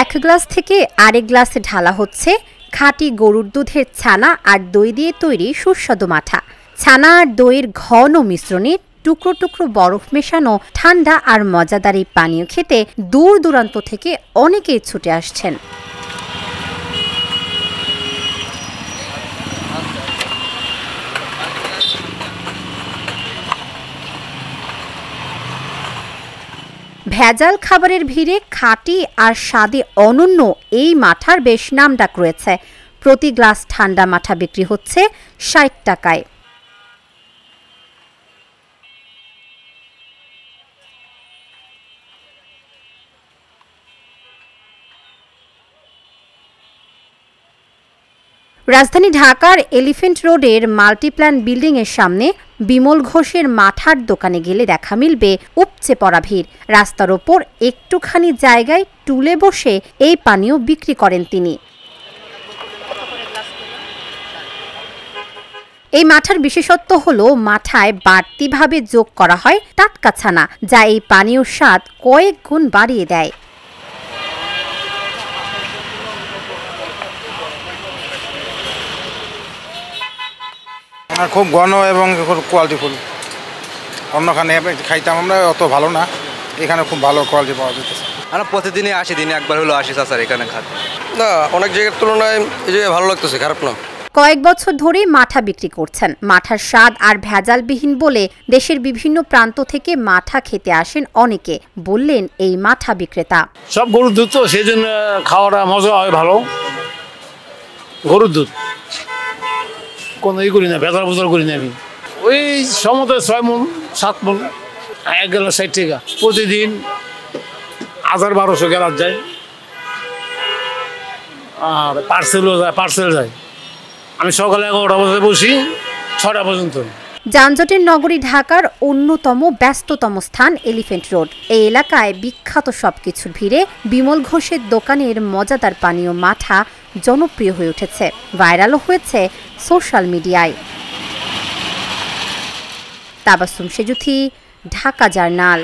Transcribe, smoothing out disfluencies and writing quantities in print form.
এক গ্লাস থেকে আরেক গ্লাসে ঢালা হচ্ছে খাঁটি গরুর দুধের ছানা আর দই দিয়ে তৈরি সুস্বাদু মাঠা। ছানা আর দইয়ের ঘন মিশ্রণে টুকরো টুকরো বরফ মেশানো ঠান্ডা আর মজাদার এই পানীয় খেতে দূর দূরান্ত থেকে অনেকেই ছুটে আসছেন। ভেজাল খাবারের ভিড়ে খাঁটি আর স্বাদে অনন্য এই মাঠার বেশ নামডাক রয়েছে। প্রতি গ্লাস ঠান্ডা মাঠা বিক্রি হচ্ছে ৬০ টাকায়। রাজধানী ঢাকার এলিফ্যান্ট রোডের মাল্টিপ্ল্যান বিল্ডিংয়ের সামনে বিমল ঘোষের মাঠার দোকানে গেলে দেখা মিলবে উপচে পড়া ভিড়। রাস্তার ওপর একটুখানি জায়গায় টুলে বসে এই পানীয় বিক্রি করেন তিনি। এই মাঠার বিশেষত্ব হলো মাঠায় বাড়তিভাবে যোগ করা হয় টাটকা ছানা, যা এই পানীয় স্বাদ কয়েক গুণ বাড়িয়ে দেয়। খুব ঘন এবং কোয়ালিটিফুল। অন্যখানে খাইতাম আমরা, অত ভালো না, এখানে খুব ভালো কোয়ালিটি পাওয়া যেতেছে। আমরা প্রতিদিনই আসি, দিনে একবার হলো আসি স্যার এখানে খাতে। না, অনেক জায়গার তুলনায় এই জায়গায় ভালো লাগতেছে, খারাপ না। কয়েক বছর ধরেই মাঠা বিক্রি করছেন। মাঠার স্বাদ আর ভেজালবিহীন বলে দেশের বিভিন্ন প্রান্ত থেকে মাঠা খেতে আসেন অনেকে, বললেন এই মাঠা বিক্রেতা। সব গরুর দুধ তো, সেই জন্য খাওয়াটা মজা হয় ভালো। গরুর দুধ কোনো ই করি না, ভেজাল ভেজাল করি না আমি। ওই সমতে ৬ মণ ৭ মণ, ১ গেল ৬০ টাকা। প্রতিদিন ১,০০০-১,২০০ গেলার যায়, আর পার্সেল যায়। আমি সকালে ১১টা বাজে বসি, ৬টা পর্যন্ত। যানজটের নগরী ঢাকার অন্যতম ব্যস্ততম স্থান এলিফ্যান্ট রোড। এই এলাকায় বিখ্যাত সবকিছুর ভিড়ে বিমল ঘোষের দোকানের মজাদার পানীয় মাঠা জনপ্রিয় হয়ে উঠেছে, ভাইরালও হয়েছে সোশ্যাল মিডিয়ায়। তাবাসসুম সেজুথি, ঢাকা জার্নাল।